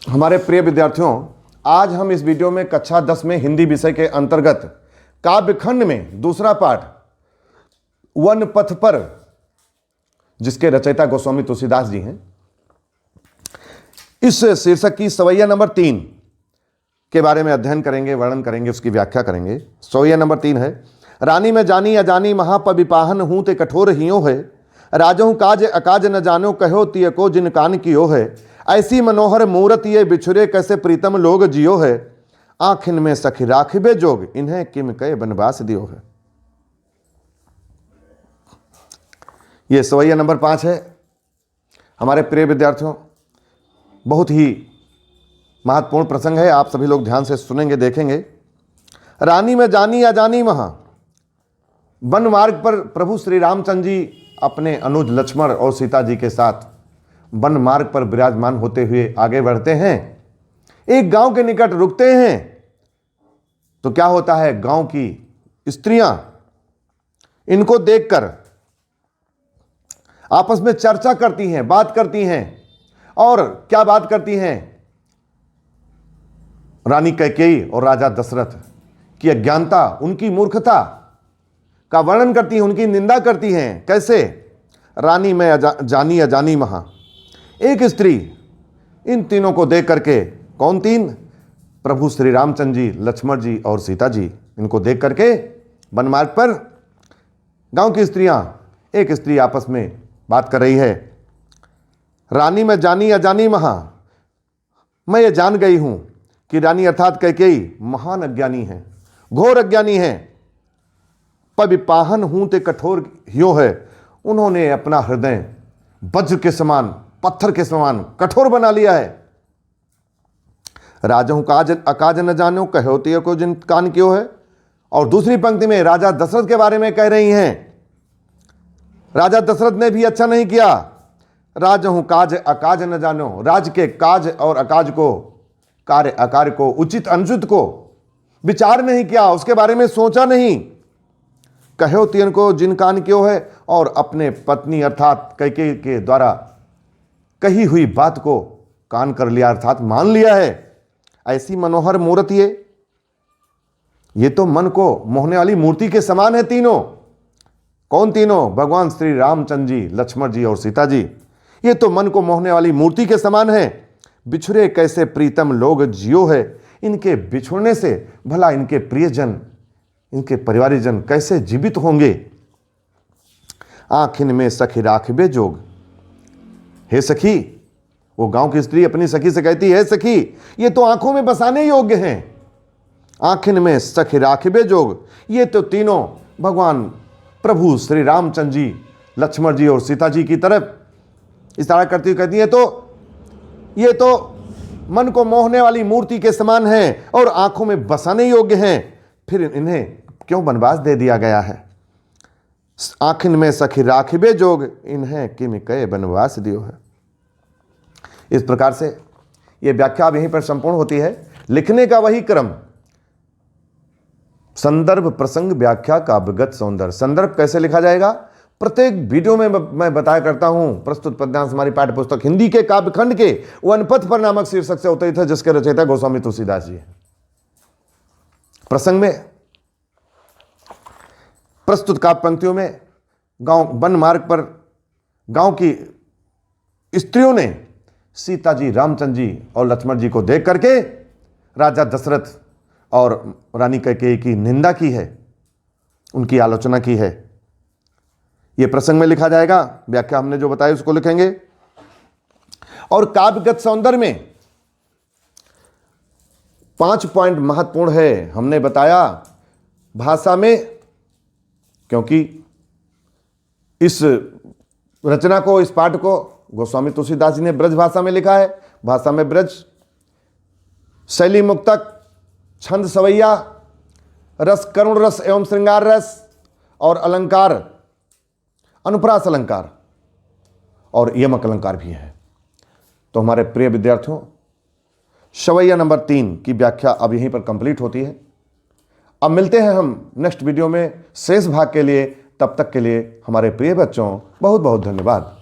हमारे प्रिय विद्यार्थियों, आज हम इस वीडियो में कक्षा 10 में हिंदी विषय के अंतर्गत काव्यखंड में दूसरा पाठ वन पथ पर, जिसके रचयिता गोस्वामी तुलसीदास जी हैं, इस शीर्षक की सवैया नंबर 3 के बारे में अध्ययन करेंगे, वर्णन करेंगे, उसकी व्याख्या करेंगे। सवैया नंबर 3 है, रानी में जानी अजानी महापविपाहन हूं ते कठोर हियो है, राजहूं काज अकाज न जानो कहो तिय को जिन कान कियो है, ऐसी मनोहर मूरत ये बिछुरे कैसे प्रीतम लोग जियो है, आँखिन में सखी राखिबे जोग इन्हें किम कहे बनवास दियो है। ये सवैया नंबर 5 है। हमारे प्रिय विद्यार्थियों, बहुत ही महत्वपूर्ण प्रसंग है, आप सभी लोग ध्यान से सुनेंगे, देखेंगे। रानी में जानी अजानी महा, वन मार्ग पर प्रभु श्री रामचंद्र जी अपने अनुज लक्ष्मण और सीता जी के साथ वन मार्ग पर विराजमान होते हुए आगे बढ़ते हैं। एक गांव के निकट रुकते हैं तो क्या होता है, गांव की स्त्रियां इनको देखकर आपस में चर्चा करती हैं, बात करती हैं। और क्या बात करती हैं? रानी कैकेयी और राजा दशरथ की अज्ञानता, उनकी मूर्खता का वर्णन करती हैं, उनकी निंदा करती हैं। कैसे? रानी में जानी अजानी महा, एक स्त्री इन तीनों को देख करके, कौन तीन? प्रभु श्री रामचंद्र जी, लक्ष्मण जी और सीता जी, इनको देख करके वन मार्ग पर गांव की स्त्रियां, एक स्त्री आपस में बात कर रही है। रानी में जानी अजानी महा, मैं ये जान गई हूं कि रानी अर्थात कैकेयी महान अज्ञानी है, घोर अज्ञानी है। पविपाहन हूं ते कठोर हियो है, उन्होंने अपना हृदय वज्र के समान, पत्थर के समान कठोर बना लिया है। राजहूं काज अकाज न जानो कहो तिय को जिन कान क्यों है। और दूसरी पंक्ति में राजा दशरथ के बारे में कह रही हैं, राजा दशरथ ने भी अच्छा नहीं किया। राजहूं काज अकाज न जानो, राज के काज और अकाज को, कार्य अकार्य को, उचित अनुचित को विचार नहीं किया, उसके बारे में सोचा नहीं। कहो तियन को जिन कान क्यों है, और अपने पत्नी अर्थात कैकेयी के द्वारा कही हुई बात को कान कर लिया, अर्थात मान लिया है। ऐसी मनोहर मूर्त ये तो मन को मोहने वाली मूर्ति के समान है तीनों। कौन तीनों? भगवान श्री रामचंद्र जी, लक्ष्मण जी और सीता जी। ये तो मन को मोहने वाली मूर्ति के समान है। बिछुरे कैसे प्रीतम लोग जियो है, इनके बिछुड़ने से भला इनके प्रियजन, इनके परिवारीजन कैसे जीवित होंगे। आँखिन में सखी राखबे जोग, हे सखी, वो गांव की स्त्री अपनी सखी से कहती है, सखी ये तो आंखों में बसाने योग्य हैं। आँखिन में सखी राखबे जोग, ये तो तीनों भगवान प्रभु श्री रामचंद्र जी, लक्ष्मण जी और सीता जी की तरफ इशारा करती हुई कहती है, तो ये तो मन को मोहने वाली मूर्ति के समान है और आंखों में बसाने योग्य हैं, फिर इन्हें क्यों वनवास दे दिया गया है। आँखिन में सखी राखबे जोग इन्हें किम कहे वनवास दियो है। इस प्रकार से यह व्याख्या अब यहीं पर संपूर्ण होती है। लिखने का वही क्रम, संदर्भ प्रसंग व्याख्या काव्यगत सौंदर्य। संदर्भ कैसे लिखा जाएगा, प्रत्येक वीडियो में मैं बताया करता हूं। प्रस्तुत पद्यांश हमारी पाठ्य पुस्तक हिंदी के काव्यखंड के वनपथ पर नामक शीर्षक से अवतरित है, जिसके रचयिता गोस्वामी तुलसीदास जी हैं। प्रसंग में प्रस्तुत काव्य पंक्तियों में गांव वन मार्ग पर गांव की स्त्रियों ने सीता जी, रामचंद्र जी और लक्ष्मण जी को देख करके राजा दशरथ और रानी कैकेयी की निंदा की है, उनकी आलोचना की है। यह प्रसंग में लिखा जाएगा। व्याख्या हमने जो बताई उसको लिखेंगे। और काव्यगत सौंदर्य में 5 पॉइंट महत्वपूर्ण है। हमने बताया भाषा में, क्योंकि इस रचना को, इस पाठ को गोस्वामी तुलसीदास जी ने ब्रज भाषा में लिखा है। भाषा में ब्रज, शैली मुक्तक, छंद सवैया, रस करुण रस एवं श्रृंगार रस, और अलंकार अनुप्रास अलंकार और यमक अलंकार भी है। तो हमारे प्रिय विद्यार्थियों, सवैया नंबर 3 की व्याख्या अब यहीं पर कंप्लीट होती है। अब मिलते हैं हम नेक्स्ट वीडियो में शेष भाग के लिए। तब तक के लिए हमारे प्रिय बच्चों, बहुत बहुत धन्यवाद।